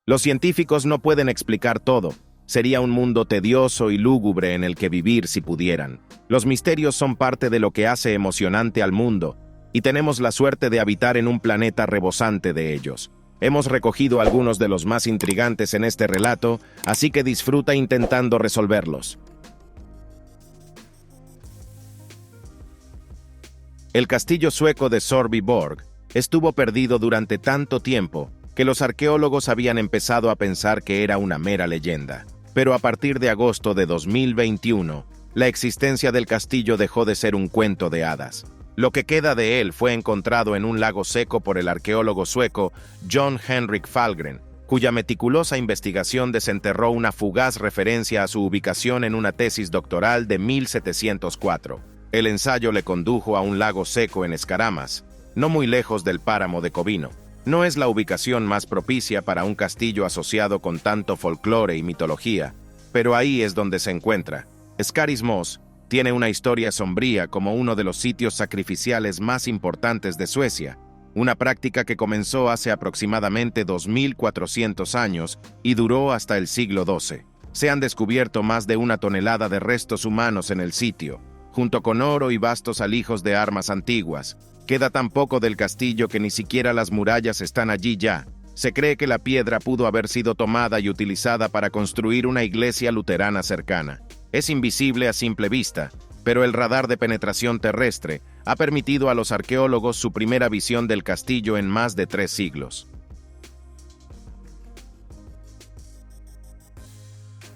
Los científicos no pueden explicar todo. Sería un mundo tedioso y lúgubre en el que vivir si pudieran. Los misterios son parte de lo que hace emocionante al mundo, y tenemos la suerte de habitar en un planeta rebosante de ellos. Hemos recogido algunos de los más intrigantes en este relato, así que disfruta intentando resolverlos. El castillo sueco de Sölvesborg estuvo perdido durante tanto tiempo que los arqueólogos habían empezado a pensar que era una mera leyenda. Pero a partir de agosto de 2021, la existencia del castillo dejó de ser un cuento de hadas. Lo que queda de él fue encontrado en un lago seco por el arqueólogo sueco John Henrik Fahlgren, cuya meticulosa investigación desenterró una fugaz referencia a su ubicación en una tesis doctoral de 1704. El ensayo le condujo a un lago seco en Escaramas, no muy lejos del páramo de Covino. No es la ubicación más propicia para un castillo asociado con tanto folclore y mitología, pero ahí es donde se encuentra. Scarismos tiene una historia sombría como uno de los sitios sacrificiales más importantes de Suecia, una práctica que comenzó hace aproximadamente 2400 años y duró hasta el siglo XII. Se han descubierto más de 1 tonelada de restos humanos en el sitio, junto con oro y vastos alijos de armas antiguas. Queda tan poco del castillo que ni siquiera las murallas están allí ya. Se cree que la piedra pudo haber sido tomada y utilizada para construir una iglesia luterana cercana. Es invisible a simple vista, pero el radar de penetración terrestre ha permitido a los arqueólogos su primera visión del castillo en más de 3 siglos.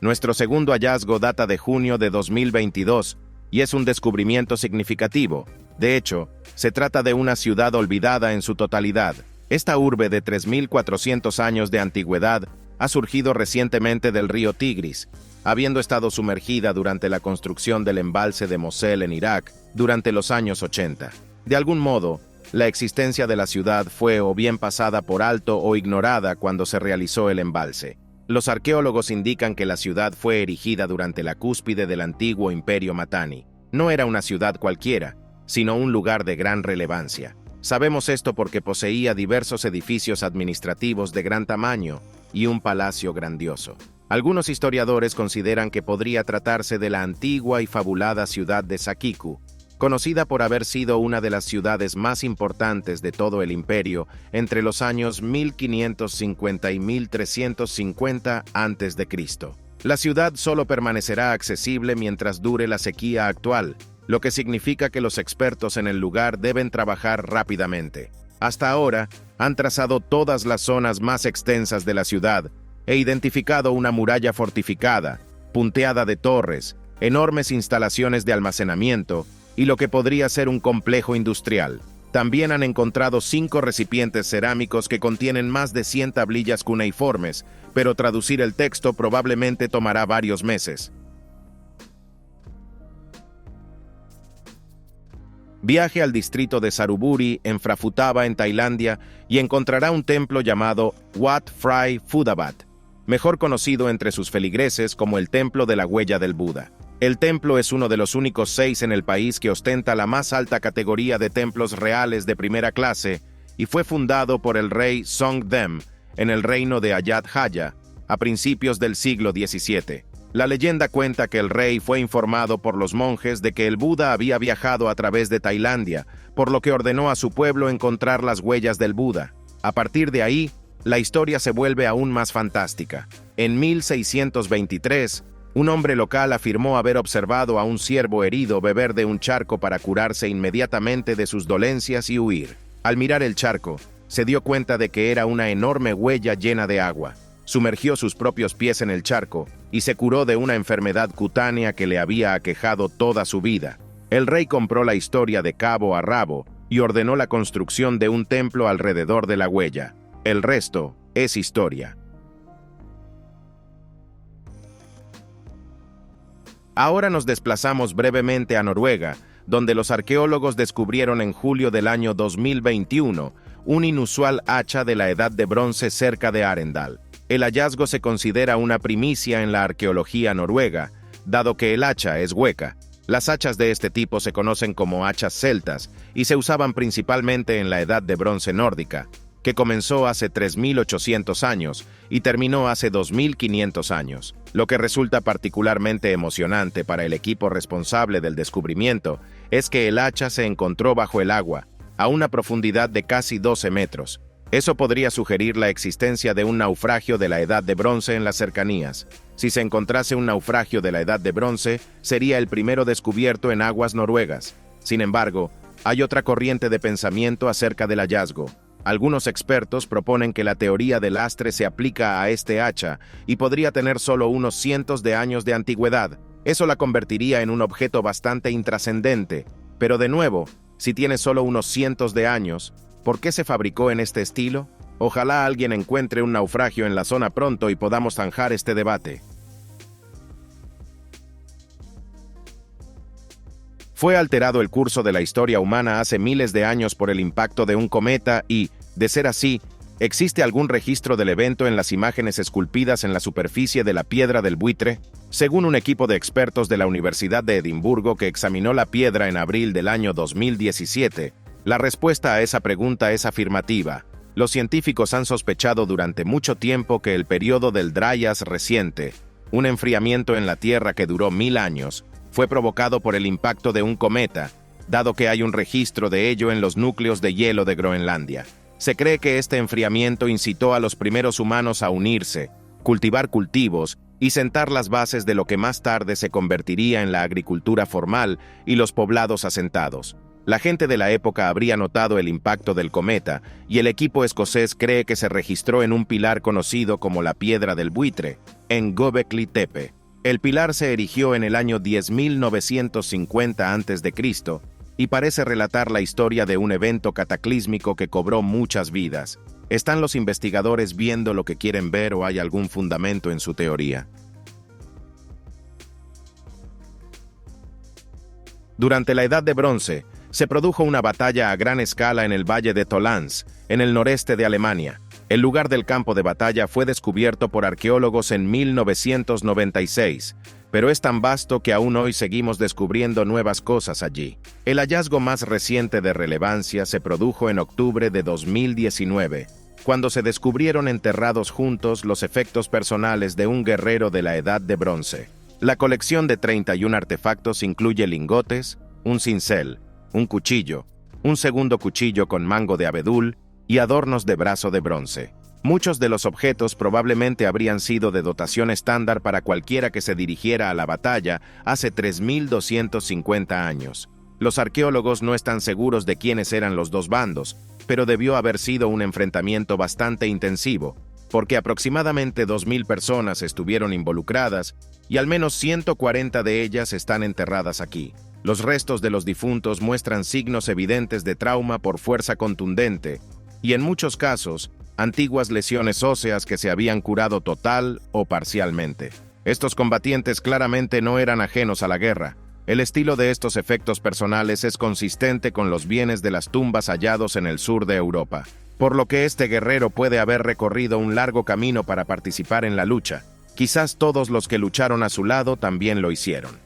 Nuestro segundo hallazgo data de junio de 2022 y es un descubrimiento significativo. De hecho, se trata de una ciudad olvidada en su totalidad. Esta urbe de 3.400 años de antigüedad ha surgido recientemente del río Tigris, habiendo estado sumergida durante la construcción del embalse de Mosul en Irak durante los años 80. De algún modo, la existencia de la ciudad fue o bien pasada por alto o ignorada cuando se realizó el embalse. Los arqueólogos indican que la ciudad fue erigida durante la cúspide del antiguo Imperio Mitanni. No era una ciudad cualquiera, sino un lugar de gran relevancia. Sabemos esto porque poseía diversos edificios administrativos de gran tamaño y un palacio grandioso. Algunos historiadores consideran que podría tratarse de la antigua y fabulada ciudad de Saqiku, conocida por haber sido una de las ciudades más importantes de todo el imperio entre los años 1550 y 1350 a.C. La ciudad solo permanecerá accesible mientras dure la sequía actual, lo que significa que los expertos en el lugar deben trabajar rápidamente. Hasta ahora, han trazado todas las zonas más extensas de la ciudad e identificado una muralla fortificada, punteada de torres, enormes instalaciones de almacenamiento y lo que podría ser un complejo industrial. También han encontrado 5 recipientes cerámicos que contienen más de 100 tablillas cuneiformes, pero traducir el texto probablemente tomará varios meses. Viaje al distrito de Saruburi, en Frafutaba, en Tailandia, y encontrará un templo llamado Wat Phrai Phudabat, mejor conocido entre sus feligreses como el Templo de la Huella del Buda. El templo es uno de los únicos 6 en el país que ostenta la más alta categoría de templos reales de primera clase y fue fundado por el rey Songdem en el reino de Ayadhya a principios del siglo XVII. La leyenda cuenta que el rey fue informado por los monjes de que el Buda había viajado a través de Tailandia, por lo que ordenó a su pueblo encontrar las huellas del Buda. A partir de ahí, la historia se vuelve aún más fantástica. En 1623, un hombre local afirmó haber observado a un ciervo herido beber de un charco para curarse inmediatamente de sus dolencias y huir. Al mirar el charco, se dio cuenta de que era una enorme huella llena de agua. Sumergió sus propios pies en el charco y se curó de una enfermedad cutánea que le había aquejado toda su vida. El rey compró la historia de cabo a rabo y ordenó la construcción de un templo alrededor de la huella. El resto es historia. Ahora nos desplazamos brevemente a Noruega, donde los arqueólogos descubrieron en julio del año 2021 un inusual hacha de la Edad de Bronce cerca de Arendal. El hallazgo se considera una primicia en la arqueología noruega, dado que el hacha es hueca. Las hachas de este tipo se conocen como hachas celtas y se usaban principalmente en la Edad de Bronce nórdica. que comenzó hace 3.800 años y terminó hace 2.500 años. Lo que resulta particularmente emocionante para el equipo responsable del descubrimiento es que el hacha se encontró bajo el agua, a una profundidad de casi 12 metros. Eso podría sugerir la existencia de un naufragio de la Edad de Bronce en las cercanías. Si se encontrase un naufragio de la Edad de Bronce, sería el primero descubierto en aguas noruegas. Sin embargo, hay otra corriente de pensamiento acerca del hallazgo. Algunos expertos proponen que la teoría del lastre se aplica a este hacha y podría tener solo unos cientos de años de antigüedad. Eso la convertiría en un objeto bastante intrascendente. Pero de nuevo, si tiene solo unos cientos de años, ¿por qué se fabricó en este estilo? Ojalá alguien encuentre un naufragio en la zona pronto y podamos zanjar este debate. Fue alterado el curso de la historia humana hace miles de años por el impacto de un cometa y, de ser así, ¿existe algún registro del evento en las imágenes esculpidas en la superficie de la piedra del buitre? Según un equipo de expertos de la Universidad de Edimburgo que examinó la piedra en abril del año 2017, la respuesta a esa pregunta es afirmativa. Los científicos han sospechado durante mucho tiempo que el periodo del Dryas reciente, un enfriamiento en la Tierra que duró 1000 años, fue provocado por el impacto de un cometa, dado que hay un registro de ello en los núcleos de hielo de Groenlandia. Se cree que este enfriamiento incitó a los primeros humanos a unirse, cultivar cultivos y sentar las bases de lo que más tarde se convertiría en la agricultura formal y los poblados asentados. La gente de la época habría notado el impacto del cometa, y el equipo escocés cree que se registró en un pilar conocido como la Piedra del Buitre, en Göbekli Tepe. El pilar se erigió en el año 10.950 a.C. y parece relatar la historia de un evento cataclísmico que cobró muchas vidas. ¿Están los investigadores viendo lo que quieren ver o hay algún fundamento en su teoría? Durante la Edad de Bronce, se produjo una batalla a gran escala en el valle de Tolans, en el noreste de Alemania. El lugar del campo de batalla fue descubierto por arqueólogos en 1996, pero es tan vasto que aún hoy seguimos descubriendo nuevas cosas allí. El hallazgo más reciente de relevancia se produjo en octubre de 2019, cuando se descubrieron enterrados juntos los efectos personales de un guerrero de la Edad de Bronce. La colección de 31 artefactos incluye lingotes, un cincel, un cuchillo, un segundo cuchillo con mango de abedul y adornos de brazo de bronce. Muchos de los objetos probablemente habrían sido de dotación estándar para cualquiera que se dirigiera a la batalla hace 3.250 años. Los arqueólogos no están seguros de quiénes eran los dos bandos, pero debió haber sido un enfrentamiento bastante intensivo, porque aproximadamente 2.000 personas estuvieron involucradas y al menos 140 de ellas están enterradas aquí. Los restos de los difuntos muestran signos evidentes de trauma por fuerza contundente y, en muchos casos, antiguas lesiones óseas que se habían curado total o parcialmente. Estos combatientes claramente no eran ajenos a la guerra. El estilo de estos efectos personales es consistente con los bienes de las tumbas hallados en el sur de Europa, por lo que este guerrero puede haber recorrido un largo camino para participar en la lucha. Quizás todos los que lucharon a su lado también lo hicieron.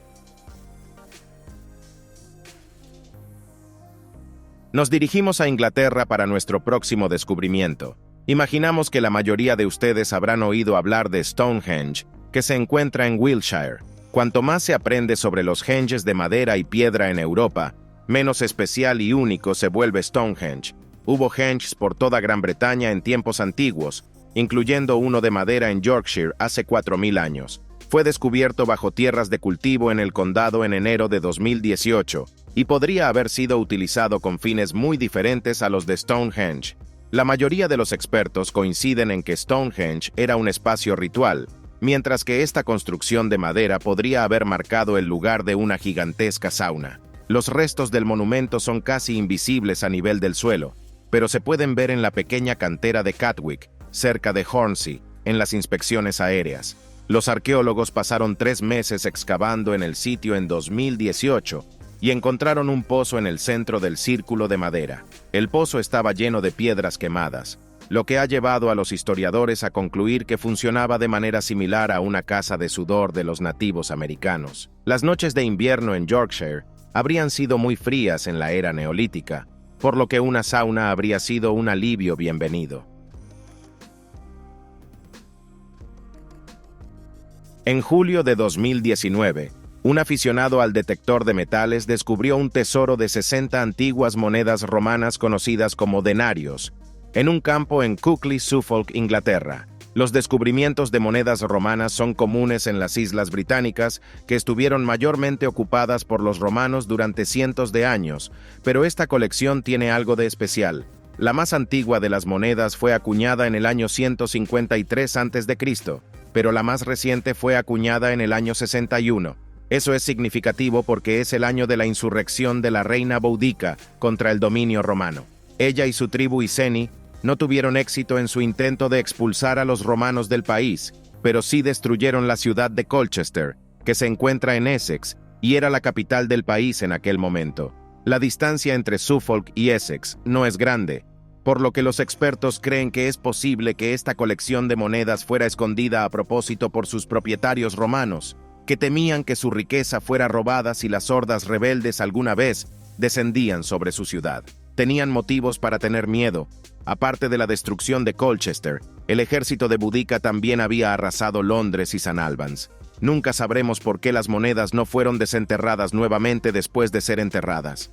Nos dirigimos a Inglaterra para nuestro próximo descubrimiento. Imaginamos que la mayoría de ustedes habrán oído hablar de Stonehenge, que se encuentra en Wiltshire. Cuanto más se aprende sobre los henges de madera y piedra en Europa, menos especial y único se vuelve Stonehenge. Hubo henges por toda Gran Bretaña en tiempos antiguos, incluyendo uno de madera en Yorkshire hace 4.000 años. Fue descubierto bajo tierras de cultivo en el condado en enero de 2018 y podría haber sido utilizado con fines muy diferentes a los de Stonehenge. La mayoría de los expertos coinciden en que Stonehenge era un espacio ritual, mientras que esta construcción de madera podría haber marcado el lugar de una gigantesca sauna. Los restos del monumento son casi invisibles a nivel del suelo, pero se pueden ver en la pequeña cantera de Catwick, cerca de Hornsey, en las inspecciones aéreas. Los arqueólogos pasaron 3 meses excavando en el sitio en 2018 y encontraron un pozo en el centro del círculo de madera. El pozo estaba lleno de piedras quemadas, lo que ha llevado a los historiadores a concluir que funcionaba de manera similar a una casa de sudor de los nativos americanos. Las noches de invierno en Yorkshire habrían sido muy frías en la era neolítica, por lo que una sauna habría sido un alivio bienvenido. En julio de 2019, un aficionado al detector de metales descubrió un tesoro de 60 antiguas monedas romanas conocidas como denarios, en un campo en Cookley, Suffolk, Inglaterra. Los descubrimientos de monedas romanas son comunes en las Islas Británicas, que estuvieron mayormente ocupadas por los romanos durante cientos de años, pero esta colección tiene algo de especial. La más antigua de las monedas fue acuñada en el año 153 a.C., pero la más reciente fue acuñada en el año 61. Eso es significativo porque es el año de la insurrección de la reina Boudica contra el dominio romano. Ella y su tribu Iceni no tuvieron éxito en su intento de expulsar a los romanos del país, pero sí destruyeron la ciudad de Colchester, que se encuentra en Essex, y era la capital del país en aquel momento. La distancia entre Suffolk y Essex no es grande, por lo que los expertos creen que es posible que esta colección de monedas fuera escondida a propósito por sus propietarios romanos, que temían que su riqueza fuera robada si las hordas rebeldes alguna vez descendían sobre su ciudad. Tenían motivos para tener miedo. Aparte de la destrucción de Colchester, el ejército de Boudica también había arrasado Londres y St. Albans. Nunca sabremos por qué las monedas no fueron desenterradas nuevamente después de ser enterradas.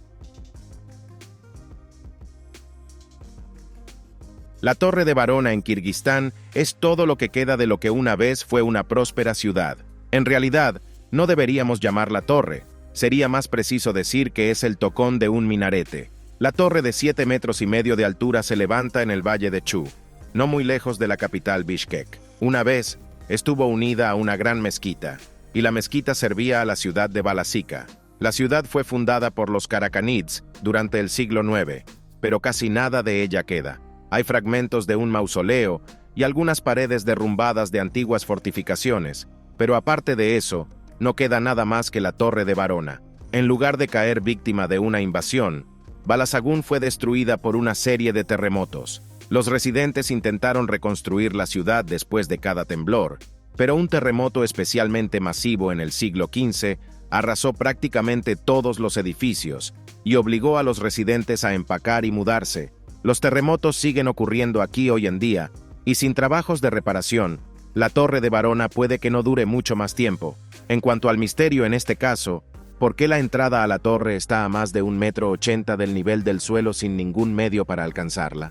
La Torre de Varona en Kirguistán es todo lo que queda de lo que una vez fue una próspera ciudad. En realidad, no deberíamos llamarla torre. Sería más preciso decir que es el tocón de un minarete. La torre de 7,5 metros de altura se levanta en el valle de Chu, no muy lejos de la capital Bishkek. Una vez, estuvo unida a una gran mezquita, y la mezquita servía a la ciudad de Balasika. La ciudad fue fundada por los Karakanids durante el siglo IX, pero casi nada de ella queda. Hay fragmentos de un mausoleo y algunas paredes derrumbadas de antiguas fortificaciones, pero aparte de eso, no queda nada más que la Torre de Varona. En lugar de caer víctima de una invasión, Balasagun fue destruida por una serie de terremotos. Los residentes intentaron reconstruir la ciudad después de cada temblor, pero un terremoto especialmente masivo en el siglo XV arrasó prácticamente todos los edificios y obligó a los residentes a empacar y mudarse. Los terremotos siguen ocurriendo aquí hoy en día, y sin trabajos de reparación, la Torre de Varona puede que no dure mucho más tiempo. En cuanto al misterio en este caso, ¿por qué la entrada a la torre está a más de 1,80 m del nivel del suelo sin ningún medio para alcanzarla?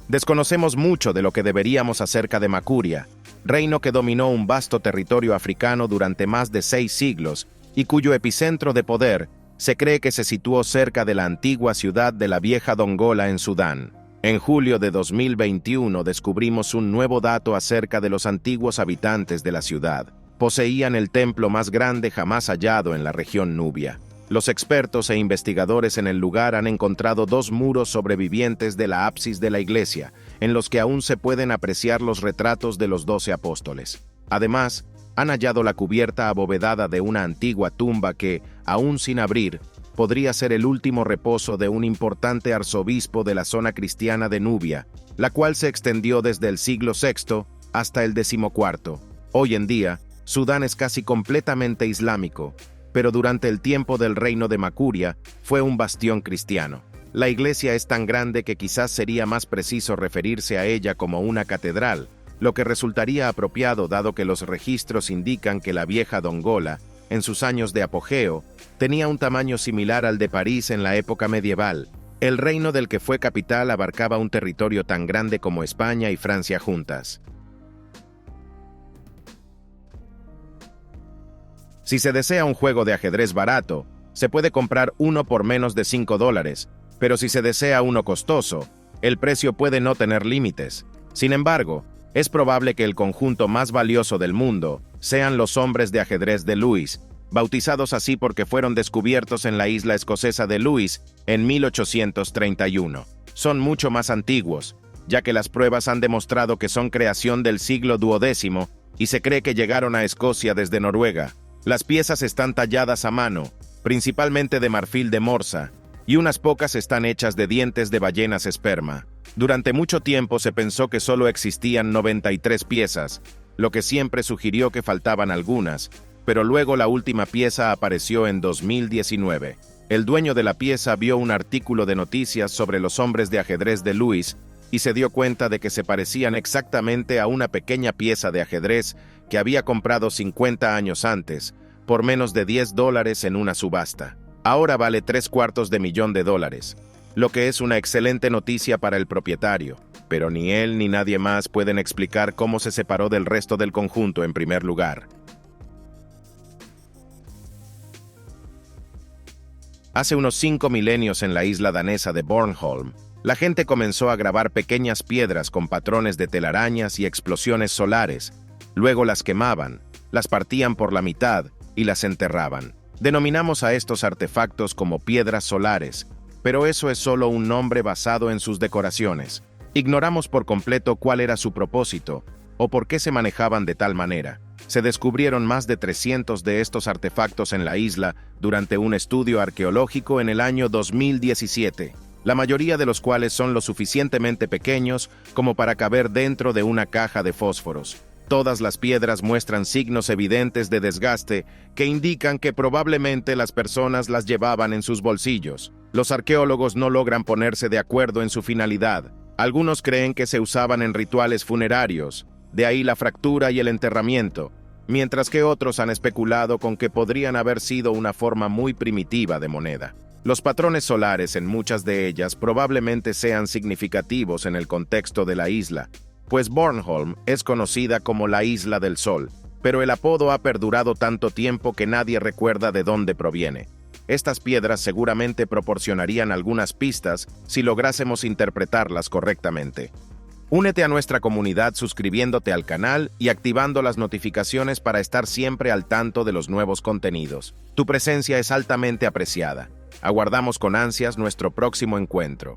Desconocemos mucho de lo que deberíamos acerca de Makuria, reino que dominó un vasto territorio africano durante más de 6 siglos y cuyo epicentro de poder se cree que se situó cerca de la antigua ciudad de la vieja Dongola en Sudán. En julio de 2021 descubrimos un nuevo dato acerca de los antiguos habitantes de la ciudad. Poseían el templo más grande jamás hallado en la región Nubia. Los expertos e investigadores en el lugar han encontrado 2 muros sobrevivientes de la ábsis de la iglesia, en los que aún se pueden apreciar los retratos de los 12 apóstoles. Además, han hallado la cubierta abovedada de una antigua tumba que, aún sin abrir, podría ser el último reposo de un importante arzobispo de la zona cristiana de Nubia, la cual se extendió desde el siglo VI hasta el XIV. Hoy en día, Sudán es casi completamente islámico, pero durante el tiempo del reino de Makuria fue un bastión cristiano. La iglesia es tan grande que quizás sería más preciso referirse a ella como una catedral, lo que resultaría apropiado dado que los registros indican que la vieja Dongola, en sus años de apogeo, tenía un tamaño similar al de París en la época medieval. El reino del que fue capital abarcaba un territorio tan grande como España y Francia juntas. Si se desea un juego de ajedrez barato, se puede comprar uno por menos de $5, pero si se desea uno costoso, el precio puede no tener límites. Sin embargo, es probable que el conjunto más valioso del mundo sean los hombres de ajedrez de Lewis, bautizados así porque fueron descubiertos en la isla escocesa de Lewis en 1831. Son mucho más antiguos, ya que las pruebas han demostrado que son creación del siglo XII y se cree que llegaron a Escocia desde Noruega. Las piezas están talladas a mano, principalmente de marfil de morsa, y unas pocas están hechas de dientes de ballenas esperma. Durante mucho tiempo se pensó que solo existían 93 piezas, lo que siempre sugirió que faltaban algunas, pero luego la última pieza apareció en 2019. El dueño de la pieza vio un artículo de noticias sobre los hombres de ajedrez de Lewis y se dio cuenta de que se parecían exactamente a una pequeña pieza de ajedrez que había comprado 50 años antes, por menos de $10 en una subasta. Ahora vale $750,000, lo que es una excelente noticia para el propietario, pero ni él ni nadie más pueden explicar cómo se separó del resto del conjunto en primer lugar. Hace unos 5 milenios en la isla danesa de Bornholm, la gente comenzó a grabar pequeñas piedras con patrones de telarañas y explosiones solares. Luego las quemaban, las partían por la mitad y las enterraban. Denominamos a estos artefactos como piedras solares, pero eso es solo un nombre basado en sus decoraciones. Ignoramos por completo cuál era su propósito o por qué se manejaban de tal manera. Se descubrieron más de 300 de estos artefactos en la isla durante un estudio arqueológico en el año 2017, la mayoría de los cuales son lo suficientemente pequeños como para caber dentro de una caja de fósforos. Todas las piedras muestran signos evidentes de desgaste que indican que probablemente las personas las llevaban en sus bolsillos. Los arqueólogos no logran ponerse de acuerdo en su finalidad. Algunos creen que se usaban en rituales funerarios, de ahí la fractura y el enterramiento, mientras que otros han especulado con que podrían haber sido una forma muy primitiva de moneda. Los patrones solares en muchas de ellas probablemente sean significativos en el contexto de la isla, pues Bornholm es conocida como la Isla del Sol, pero el apodo ha perdurado tanto tiempo que nadie recuerda de dónde proviene. Estas piedras seguramente proporcionarían algunas pistas si lográsemos interpretarlas correctamente. Únete a nuestra comunidad suscribiéndote al canal y activando las notificaciones para estar siempre al tanto de los nuevos contenidos. Tu presencia es altamente apreciada. Aguardamos con ansias nuestro próximo encuentro.